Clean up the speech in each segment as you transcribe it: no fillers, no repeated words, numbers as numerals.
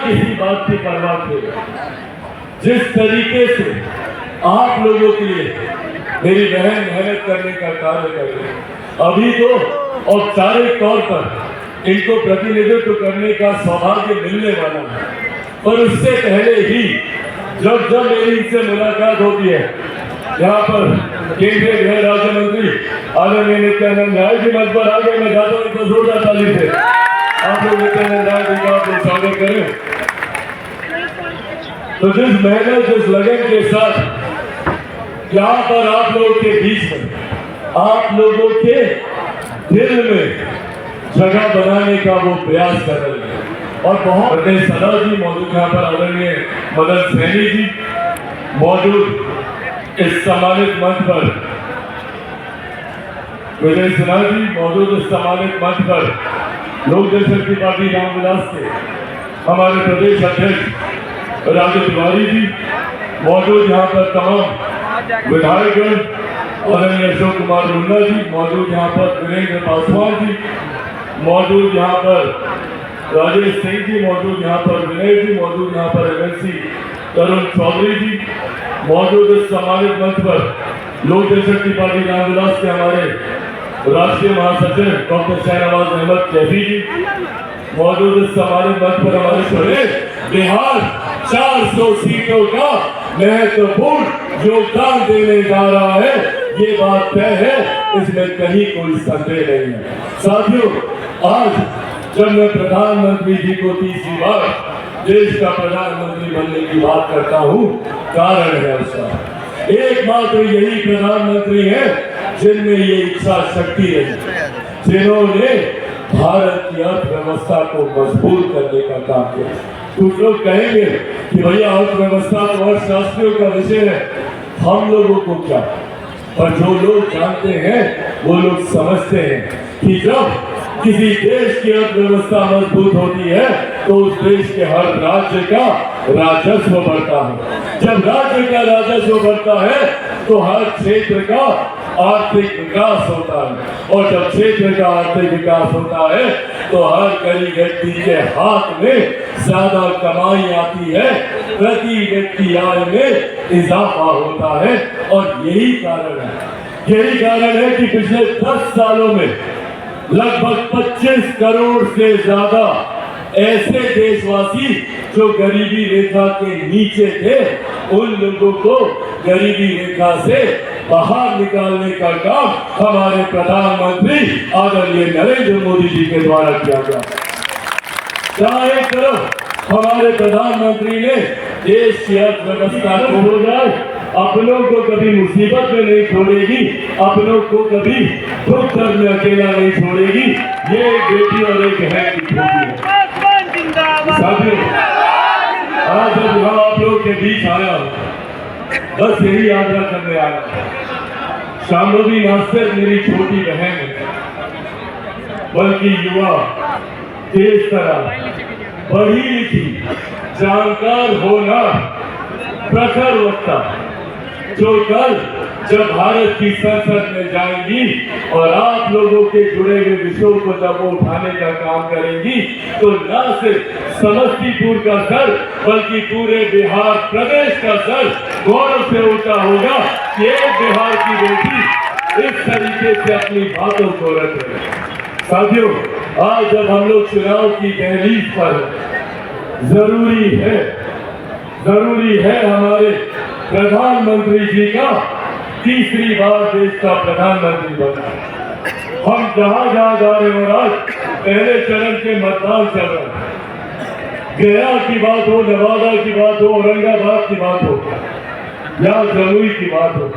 किसी बात की परवाह किए। जिस तरीके से आप लोगों के लिए मेरी बहन मेहनत करने का कार्य कर रही है, अभी तो औपचारिक तौर पर इनको प्रतिनिधित्व करने का सौभाग्य मिलने वाला है, पर उससे पहले ही जब मेरी इनसे मुलाकात होती है, यहाँ पर केंद्रीय गृह राज्य मंत्री आदरणीय नित्यानंद राय जी मंच पर आगे मैं जाता हूँ, तो जोरदार ताली से आप लोग नित्यानंद राय जी का आपको स्वागत करें। तो जिस मेहनत जिस लगन के साथ यहाँ पर आप लोगों के बीच में, आप लोगों के दिल में जगह बनाने का वो प्रयास कर रहे हैं, और बहुत बड़े सदा जी मौजूद यहाँ पर, आदरणीय मदन सैनी जी मौजूद इस सम्मानित मंच पर, विजय सिन्हा जी मौजूद इस सम्मानित मंच पर, लोक जनशक्ति पार्टी रामविलास के हमारे प्रदेश अध्यक्ष राजू तिवारी जी मौजूद यहाँ पर, तमाम विधायकगण, आदरणीय अशोक कुमार मुंडा जी मौजूद यहाँ पर, वीरेंद्र पासवान जी मौजूद यहाँ पर, राजेश सिंह जी मौजूद यहाँ पर, विनय जी मौजूद यहाँ पर, एमएलसी तरुण चौधरी जी मौजूद इस सम्मानित मंच पर, लोक जनशक्ति पार्टी रामविलास के हमारे राष्ट्रीय महासचिव डॉक्टर शहनवाज अहमद कैफी जी मौजूद इस सम्मानित मंच पर, हमारे प्रदेश बिहार 400 सीटों का महत्वपूर्ण योगदान देने जा रहा है, ये बात तय है, इसमें कहीं कोई संदेह नहीं है। साथियों, आज जब मैं प्रधानमंत्री जी को तीसरी बार देश का प्रधानमंत्री बनने की बात करता हूँ, कारण है उसका एकमात्र यही प्रधानमंत्री है जिनमें ये इच्छा शक्ति है, जिन्होंने भारत की अर्थव्यवस्था को मजबूत करने का काम किया। कुछ लोग कहेंगे कि भैया अर्थव्यवस्था तो अर्थशास्त्रियों का विषय है, हम लोगों को क्या, पर जो लोग जानते हैं वो लोग समझते हैं कि जब किसी देश की अर्थव्यवस्था मजबूत होती है तो उस देश के हर राज्य का राजस्व बढ़ता है। जब राज्य का राजस्व बढ़ता है तो हर क्षेत्र का आर्थिक विकास होता है, और जब क्षेत्र का आर्थिक विकास होता है तो हर गरीब व्यक्ति के हाथ में ज्यादा कमाई आती है, प्रति व्यक्ति आय में इजाफा होता है। और यही कारण है कि पिछले 10 सालों में लगभग 25 करोड़ से ज्यादा ऐसे देशवासी जो गरीबी रेखा के नीचे थे, उन लोगों को गरीबी रेखा से बाहर निकालने का काम हमारे प्रधानमंत्री आदरणीय नरेंद्र मोदी जी के द्वारा किया गया। जहां एक तरफ हमारे प्रधानमंत्री ने देश की अर्थव्यवस्था को हो जाए, अपनों को कभी मुसीबत में नहीं छोड़ेगी, अपनों को कभी दुख दर्द में अकेला नहीं छोड़ेगी, ये एक बेटी और एक बहन की खूबी है। साथियों, आज जब यहाँ आप लोग के बीच आया हूँ, बस यही यात्रा करने आया। शाम्भवी ना सिर्फ मेरी छोटी बहन है, बल्कि युवा, तेज तरह, पढ़ी लिखी, जानकार होना, प्रखर वक्ता, जो कल जब भारत की संसद में जाएंगी और आप लोगों के जुड़े हुए विषयों को जब वो उठाने का काम करेंगी, तो न सिर्फ समस्तीपुर का सर बल्कि पूरे बिहार प्रदेश का सर गौरव से ऊंचा होगा कि एक बिहार की बेटी इस तरीके से अपनी बातों को रख रहे हैं। साथियों, आज जब हम लोग चुनाव की दहलीज पर, जरूरी है हमारे प्रधानमंत्री जी का तीसरी बार देश का प्रधानमंत्री बनना। हम जहां जा रहे हैं, आज पहले चरण के मतदान चल रहे हैं, गया की बात हो, नवादा की बात हो, औरंगाबाद की बात हो या जमुई की बात हो,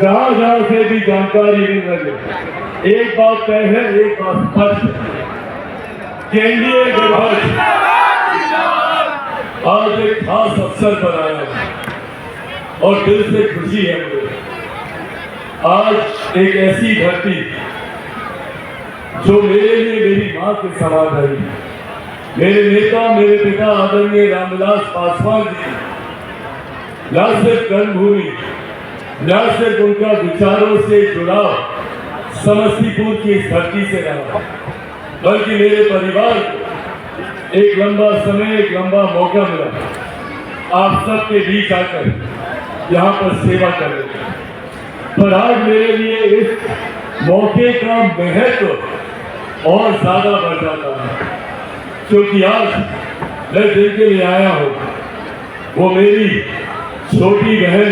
जहां से भी जानकारी मिल रही है, एक बात तय है, एक बात स्पष्ट है, केंद्रीय गठबंधन आज एक खास अवसर पर आया है और दिल से खुशी है मुझे। आज एक ऐसी धरती जो मेरे लिए मेरी मां के समान रही, मेरे नेता, मेरे पिता आदरणीय रामविलास पासवान जी, न सिर्फ कर्मभूमि, न सिर्फ उनका विचारों से जुड़ाव समस्तीपुर की इस धरती से रहा, बल्कि मेरे परिवार एक लंबा समय, एक लंबा मौका मिला आप सबके बीच आकर यहाँ पर सेवा करने का। पर आज मेरे लिए इस मौके का महत्व और ज्यादा बढ़ जाता है, क्योंकि आज मैं जिनके लिए आया हूँ वो मेरी छोटी बहन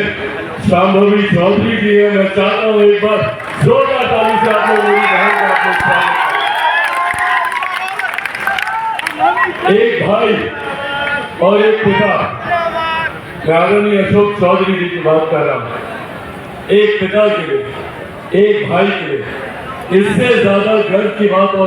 शांभवी चौधरी जी है। मैं चाहता हूँ एक बार जोरदार ताली से आप लोग मेरी बहन का आपको स्वागत करें। एक भाई और एक पिता, मैं आदरणीय अशोक चौधरी जी की बात कर रहा हूँ। एक पिता के लिए, एक भाई के लिए इससे ज्यादा गर्व की बात और